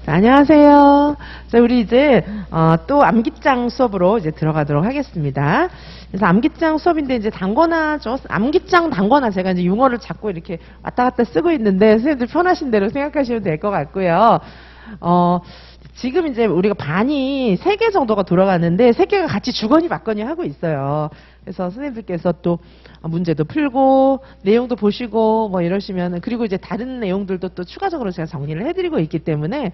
자, 안녕하세요. 자, 우리 이제 또 암기장 수업으로 이제 들어가도록 하겠습니다. 그래서 암기장 수업인데 이제 단권화죠. 암기장 단권화 제가 이제 용어를 자꾸 이렇게 왔다 갔다 쓰고 있는데 선생님들 편하신 대로 생각하시면 될 것 같고요. 지금 이제 우리가 반이 3개 정도가 돌아가는데 3개가 같이 주거니 받거니 하고 있어요. 그래서 선생님들께서 또 문제도 풀고 내용도 보시고 뭐 이러시면, 그리고 이제 다른 내용들도 또 추가적으로 제가 정리를 해드리고 있기 때문에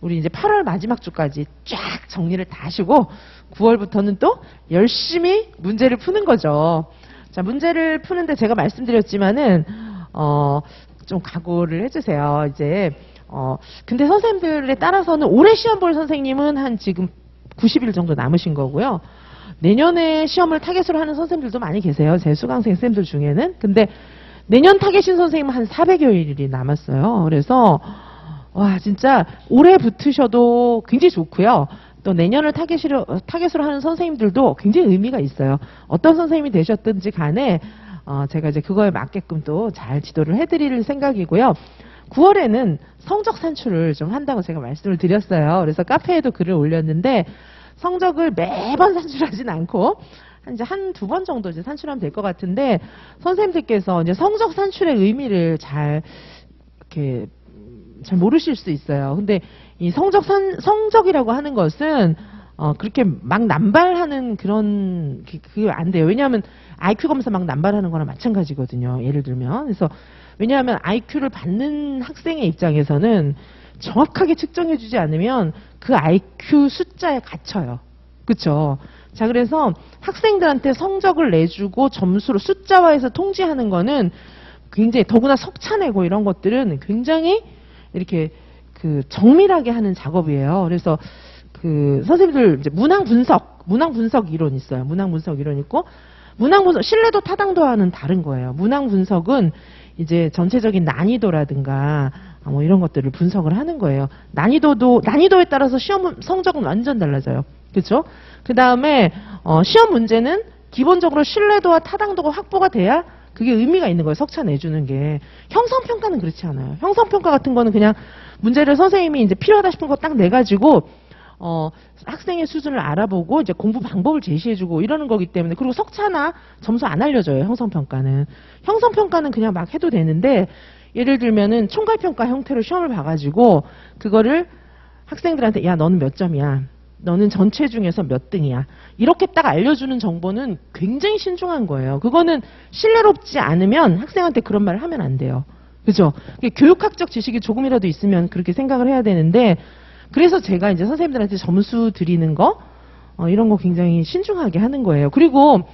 우리 이제 8월 마지막 주까지 쫙 정리를 다 하시고 9월부터는 또 열심히 문제를 푸는 거죠. 자, 문제를 푸는데 제가 말씀드렸지만은 좀 각오를 해주세요. 이제 근데 선생님들에 따라서는 올해 시험 볼 선생님은 한 지금 90일 정도 남으신 거고요. 내년에 시험을 타겟으로 하는 선생님들도 많이 계세요. 제 수강생 쌤들 중에는. 근데 내년 타겟인 선생님은 한 400여일이 남았어요. 그래서 와, 진짜 올해 붙으셔도 굉장히 좋고요. 또 내년을 타겟으로 하는 선생님들도 굉장히 의미가 있어요. 어떤 선생님이 되셨든지 간에 제가 이제 그거에 맞게끔 또 잘 지도를 해드릴 생각이고요. 9월에는 성적 산출을 좀 한다고 제가 말씀을 드렸어요. 그래서 카페에도 글을 올렸는데 성적을 매번 산출하진 않고 이제 한두 번 정도 이제 산출하면 될 것 같은데, 선생님들께서 이제 성적 산출의 의미를 잘 이렇게 잘 모르실 수 있어요. 근데 이 성적이라고 하는 것은 그렇게 막 남발하는 그런 그게 안 돼요. 왜냐하면 IQ 검사 막 남발하는 거랑 마찬가지거든요. 예를 들면. 그래서 왜냐하면 IQ를 받는 학생의 입장에서는 정확하게 측정해주지 않으면 그 IQ 숫자에 갇혀요. 그렇죠? 자, 그래서 학생들한테 성적을 내주고 점수로 숫자화해서 통지하는 거는 굉장히, 더구나 석차 내고 이런 것들은 굉장히 이렇게 정밀하게 하는 작업이에요. 그래서 선생님들 이제 문항 분석 이론 있어요. 문항 분석 이론 있고, 문항 분석 신뢰도 타당도와는 다른 거예요. 문항 분석은 이제 전체적인 난이도라든가 뭐 이런 것들을 분석을 하는 거예요. 난이도에 따라서 시험 성적은 완전 달라져요. 그렇죠? 그 다음에 시험 문제는 기본적으로 신뢰도와 타당도가 확보가 돼야 그게 의미가 있는 거예요. 석차 내주는 게. 형성평가는 그렇지 않아요. 형성평가 같은 거는 그냥 문제를 선생님이 이제 필요하다 싶은 거 딱 내가지고 학생의 수준을 알아보고 이제 공부 방법을 제시해주고 이러는 거기 때문에, 그리고 석차나 점수 안 알려줘요. 형성평가는 그냥 막 해도 되는데, 예를 들면은 총괄평가 형태로 시험을 봐가지고 그거를 학생들한테 야, 너는 몇 점이야, 너는 전체 중에서 몇 등이야, 이렇게 딱 알려주는 정보는 굉장히 신중한 거예요. 그거는 신뢰롭지 않으면 학생한테 그런 말을 하면 안 돼요. 그죠? 교육학적 지식이 조금이라도 있으면 그렇게 생각을 해야 되는데, 그래서 제가 이제 선생님들한테 점수 드리는 거 이런 거 굉장히 신중하게 하는 거예요. 그리고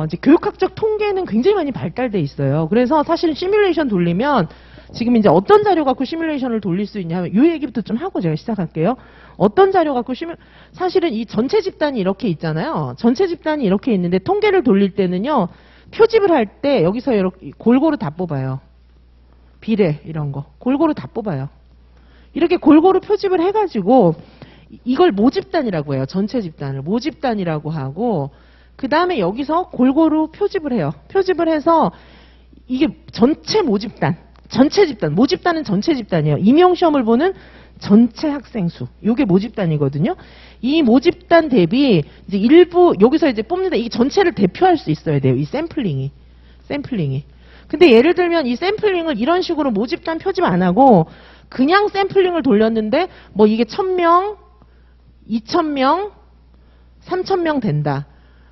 이제 교육학적 통계는 굉장히 많이 발달돼 있어요. 그래서 사실 시뮬레이션 돌리면, 지금 이제 어떤 자료 갖고 시뮬레이션을 돌릴 수 있냐면, 이 얘기부터 좀 하고 제가 시작할게요. 어떤 자료 갖고 사실은 이 전체 집단이 이렇게 있잖아요. 전체 집단이 이렇게 있는데 통계를 돌릴 때는요, 표집을 할 때 여기서 이렇게 골고루 다 뽑아요. 비례 이런 거 골고루 다 뽑아요. 이렇게 골고루 표집을 해가지고 이걸 모집단이라고 해요. 전체 집단을 모집단이라고 하고, 그 다음에 여기서 골고루 표집을 해요. 표집을 해서 이게 전체 모집단, 모집단은 전체 집단이에요. 임용시험을 보는 전체 학생 수, 이게 모집단이거든요. 이 모집단 대비 이제 일부 여기서 이제 뽑는다. 이게 전체를 대표할 수 있어야 돼요. 이 샘플링이. 근데 예를 들면 이 샘플링을 이런 식으로 모집단 표집 안 하고 그냥 샘플링을 돌렸는데 뭐 이게 1000명, 2000명, 3000명 된다.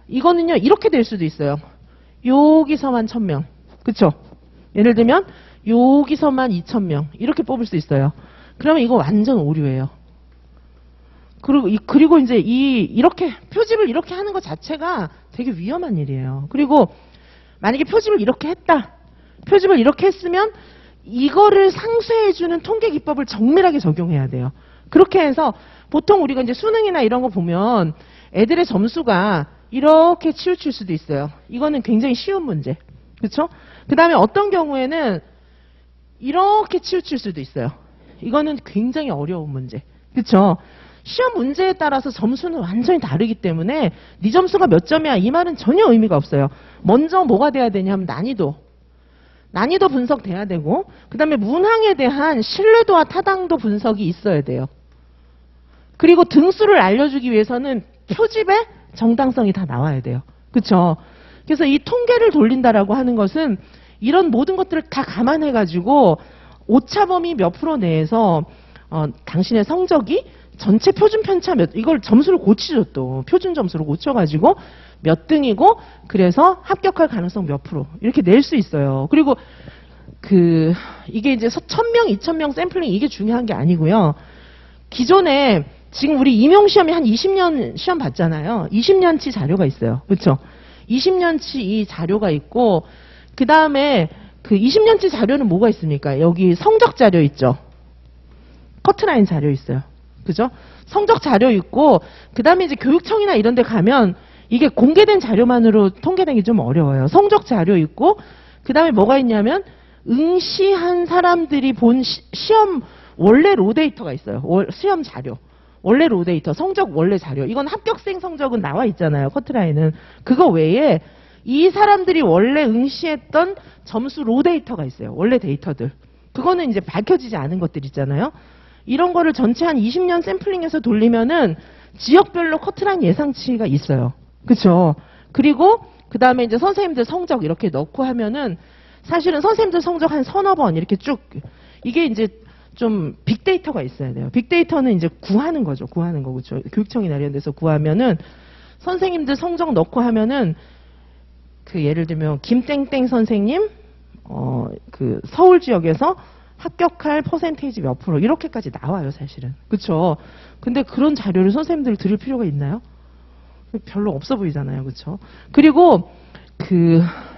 이거는요, 이렇게 될 수도 있어요. 여기서만 1000명. 그쵸? 예를 들면 여기서만 2000명. 이렇게 뽑을 수 있어요. 그러면 이거 완전 오류예요. 그리고 이제 이렇게 표집을 이렇게 하는 것 자체가 되게 위험한 일이에요. 그리고 만약에 표집을 이렇게 했다. 표집을 이렇게 했으면 이거를 상쇄해주는 통계 기법을 정밀하게 적용해야 돼요. 그렇게 해서 보통 우리가 이제 수능이나 이런 거 보면 애들의 점수가 이렇게 치우칠 수도 있어요. 이거는 굉장히 쉬운 문제. 그렇죠? 그 다음에 어떤 경우에는 이렇게 치우칠 수도 있어요. 이거는 굉장히 어려운 문제. 그렇죠? 시험 문제에 따라서 점수는 완전히 다르기 때문에 네 점수가 몇 점이야 이 말은 전혀 의미가 없어요. 먼저 뭐가 돼야 되냐 하면 난이도. 난이도 분석돼야 되고, 그 다음에 문항에 대한 신뢰도와 타당도 분석이 있어야 돼요. 그리고 등수를 알려주기 위해서는 표집의 정당성이 다 나와야 돼요. 그쵸? 그래서 이 통계를 돌린다라고 하는 것은 이런 모든 것들을 다 감안해가지고 오차범위 몇 프로 내에서 당신의 성적이 전체 표준 편차 이걸 점수를 고치죠. 또 표준 점수를 고쳐가지고 몇 등이고, 그래서 합격할 가능성 몇 프로 이렇게 낼 수 있어요. 그리고 이게 이제 1000명, 2000명 샘플링 이게 중요한 게 아니고요. 기존에 지금 우리 임용시험이 한 20년 시험 봤잖아요. 20년치 자료가 있어요. 그렇죠? 20년치 이 자료가 있고, 그 다음에 그 20년치 자료는 뭐가 있습니까? 여기 성적 자료 있죠. 커트라인 자료 있어요. 그죠? 성적 자료 있고, 그 다음에 이제 교육청이나 이런 데 가면 이게 공개된 자료만으로 통계내기 좀 어려워요. 성적 자료 있고, 그 다음에 뭐가 있냐면 응시한 사람들이 본 시험 원래 로데이터가 있어요. 시험 자료. 원래 로데이터, 성적 원래 자료. 이건 합격생 성적은 나와 있잖아요. 커트라인은. 그거 외에 이 사람들이 원래 응시했던 점수 로데이터가 있어요. 원래 데이터들. 그거는 이제 밝혀지지 않은 것들 있잖아요. 이런 거를 전체 한 20년 샘플링해서 돌리면은 지역별로 커트라인 예상치가 있어요. 그쵸? 그리고 그 다음에 이제 선생님들 성적 이렇게 넣고 하면은 사실은 선생님들 성적 한 서너 번 이렇게 쭉, 이게 이제 좀 빅데이터가 있어야 돼요. 빅데이터는 이제 구하는 거죠. 구하는 거. 그렇죠? 교육청이나 이런 데서 구하면은 선생님들 성적 넣고 하면은 예를 들면 김땡땡 선생님 서울 지역에서 합격할 퍼센테이지 몇 프로 이렇게까지 나와요, 사실은. 그렇죠? 근데 그런 자료를 선생님들 들을 필요가 있나요? 별로 없어 보이잖아요. 그렇죠? 그리고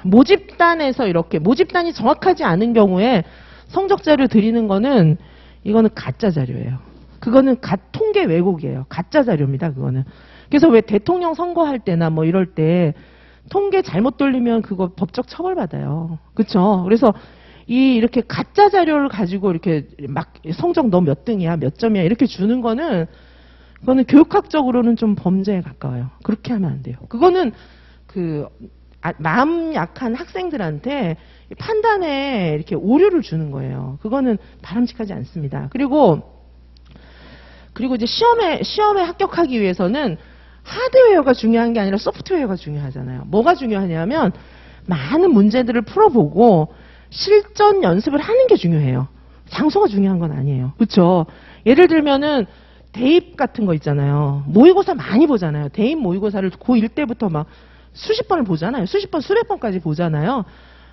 모집단에서 이렇게 모집단이 정확하지 않은 경우에 성적 자료 드리는 거는 이거는 가짜 자료예요. 그거는 통계 왜곡이에요. 가짜 자료입니다. 그거는. 그래서 왜 대통령 선거할 때나 뭐 이럴 때 통계 잘못 돌리면 그거 법적 처벌받아요. 그렇죠? 그래서 이렇게 가짜 자료를 가지고 이렇게 막 성적 너 몇 등이야, 몇 점이야 이렇게 주는 거는 그거는 교육학적으로는 좀 범죄에 가까워요. 그렇게 하면 안 돼요. 그거는 마음 약한 학생들한테 판단에 이렇게 오류를 주는 거예요. 그거는 바람직하지 않습니다. 그리고 이제 시험에 합격하기 위해서는 하드웨어가 중요한 게 아니라 소프트웨어가 중요하잖아요. 뭐가 중요하냐면 많은 문제들을 풀어보고 실전 연습을 하는 게 중요해요. 장소가 중요한 건 아니에요. 그렇죠? 예를 들면은 대입 같은 거 있잖아요. 모의고사 많이 보잖아요. 대입 모의고사를 고1 때부터 막 수십 번을 보잖아요. 수십 번, 수백 번까지 보잖아요.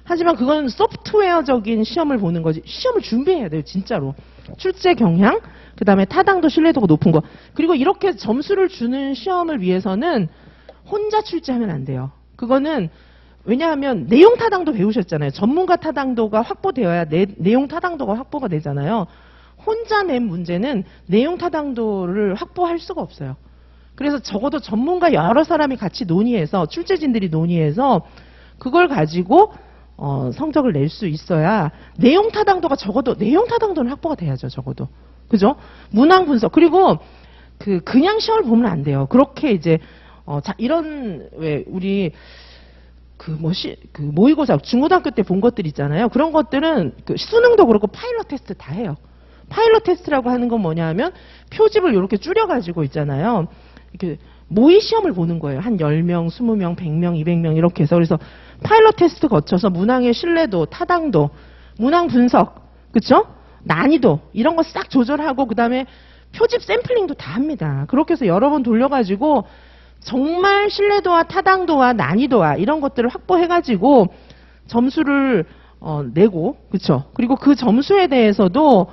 하지만 그건 소프트웨어적인 시험을 보는 거지. 시험을 준비해야 돼요. 진짜로. 출제 경향, 그 다음에 타당도 신뢰도가 높은 거. 그리고 이렇게 점수를 주는 시험을 위해서는 혼자 출제하면 안 돼요. 그거는 왜냐하면 내용 타당도 배우셨잖아요. 전문가 타당도가 확보되어야 내용 타당도가 확보가 되잖아요. 혼자 낸 문제는 내용 타당도를 확보할 수가 없어요. 그래서 적어도 전문가 여러 사람이 같이 논의해서 출제진들이 논의해서 그걸 가지고 성적을 낼 수 있어야 내용 타당도가 적어도 내용 타당도는 확보가 돼야죠. 적어도. 그죠? 문항 분석. 그리고 그냥 시험을 보면 안 돼요. 그렇게 이제 이런 왜 우리 모의고사 중고등학교 때 본 것들 있잖아요. 그런 것들은 수능도 그렇고 파일럿 테스트 다 해요. 파일럿 테스트라고 하는 건 뭐냐 하면 표집을 이렇게 줄여가지고 있잖아요. 이렇게 모의 시험을 보는 거예요. 한 10명, 20명, 100명, 200명 이렇게 해서. 그래서 파일럿 테스트 거쳐서 문항의 신뢰도, 타당도, 문항 분석, 그쵸? 난이도 이런 거 싹 조절하고 그다음에 표집 샘플링도 다 합니다. 그렇게 해서 여러 번 돌려가지고 정말 신뢰도와 타당도와 난이도와 이런 것들을 확보해가지고 점수를 내고, 그쵸? 그리고 그 점수에 대해서도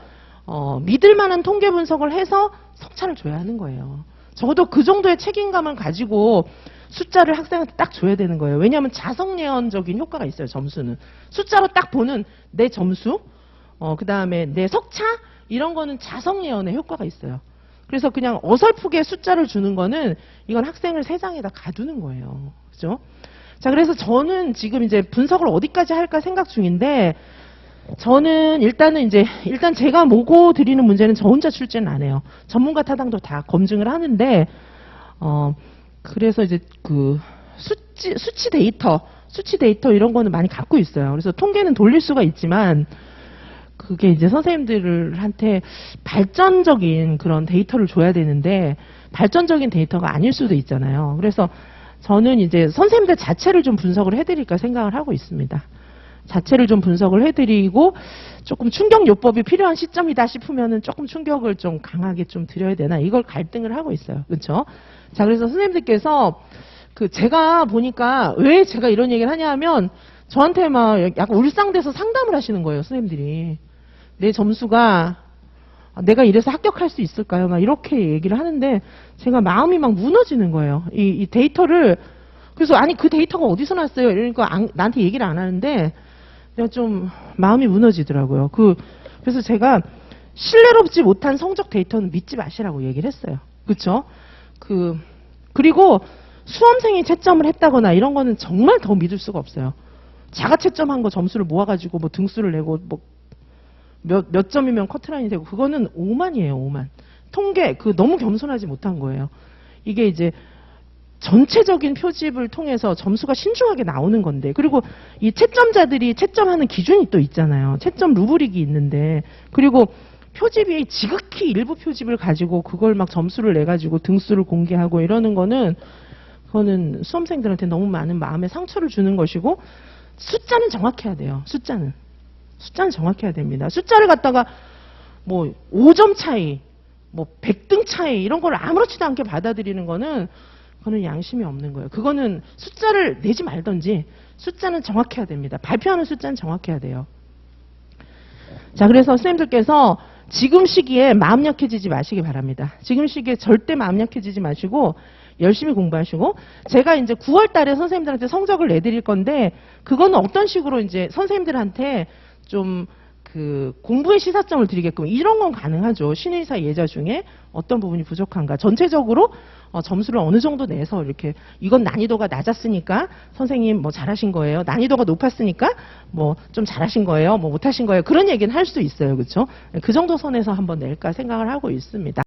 믿을 만한 통계 분석을 해서 성차를 줘야 하는 거예요. 적어도 그 정도의 책임감을 가지고 숫자를 학생한테 딱 줘야 되는 거예요. 왜냐하면 자성예언적인 효과가 있어요. 점수는. 숫자로 딱 보는 내 점수, 그 다음에 내 석차 이런 거는 자성예언의 효과가 있어요. 그래서 그냥 어설프게 숫자를 주는 거는 이건 학생을 세상에다 가두는 거예요. 그죠? 자, 그래서 저는 지금 이제 분석을 어디까지 할까 생각 중인데 저는 일단 제가 모고 드리는 문제는 저 혼자 출제는 안 해요. 전문가 타당도 다 검증을 하는데 그래서 이제 수치 데이터 수치 데이터 이런 거는 많이 갖고 있어요. 그래서 통계는 돌릴 수가 있지만 그게 이제 선생님들한테 발전적인 그런 데이터를 줘야 되는데 발전적인 데이터가 아닐 수도 있잖아요. 그래서 저는 이제 선생님들 자체를 좀 분석을 해드릴까 생각을 하고 있습니다. 자체를 좀 분석을 해드리고 조금 충격요법이 필요한 시점이다 싶으면은 조금 충격을 좀 강하게 좀 드려야 되나 이걸 갈등을 하고 있어요. 그렇죠? 자, 그래서 선생님들께서 제가 보니까 왜 제가 이런 얘기를 하냐 하면 저한테 막 약간 울상돼서 상담을 하시는 거예요. 선생님들이. 내 점수가 내가 이래서 합격할 수 있을까요? 막 이렇게 얘기를 하는데 제가 마음이 막 무너지는 거예요. 이 데이터를 그래서 아니 그 데이터가 어디서 났어요? 이러니까 나한테 얘기를 안 하는데 내가 좀 마음이 무너지더라고요. 그래서 제가 신뢰롭지 못한 성적 데이터는 믿지 마시라고 얘기를 했어요. 그렇죠? 그리고 수험생이 채점을 했다거나 이런 거는 정말 더 믿을 수가 없어요. 자가 채점한 거 점수를 모아가지고 뭐 등수를 내고 뭐 몇 점이면 커트라인이 되고 그거는 오만이에요. 오만. 통계 너무 겸손하지 못한 거예요. 이게 이제 전체적인 표집을 통해서 점수가 신중하게 나오는 건데 그리고 이 채점자들이 채점하는 기준이 또 있잖아요. 채점 루브릭이 있는데 그리고 표집이 지극히 일부 표집을 가지고 그걸 막 점수를 내가지고 등수를 공개하고 이러는 거는 그거는 수험생들한테 너무 많은 마음의 상처를 주는 것이고 숫자는 정확해야 돼요. 숫자는 정확해야 됩니다. 숫자를 갖다가 뭐 5점 차이, 뭐 100등 차이 이런 걸 아무렇지도 않게 받아들이는 거는 그거는 양심이 없는 거예요. 그거는 숫자를 내지 말든지 숫자는 정확해야 됩니다. 발표하는 숫자는 정확해야 돼요. 자, 그래서 선생님들께서 지금 시기에 마음 약해지지 마시기 바랍니다. 지금 시기에 절대 마음 약해지지 마시고 열심히 공부하시고 제가 이제 9월 달에 선생님들한테 성적을 내드릴 건데 그거는 어떤 식으로 이제 선생님들한테 좀 공부의 시사점을 드리게끔 이런 건 가능하죠. 신의사 예자 중에 어떤 부분이 부족한가. 전체적으로 점수를 어느 정도 내서 이렇게 이건 난이도가 낮았으니까 선생님 뭐 잘하신 거예요. 난이도가 높았으니까 뭐 좀 잘하신 거예요. 뭐 못하신 거예요. 그런 얘기는 할 수 있어요. 그렇죠? 그 정도 선에서 한번 낼까 생각을 하고 있습니다.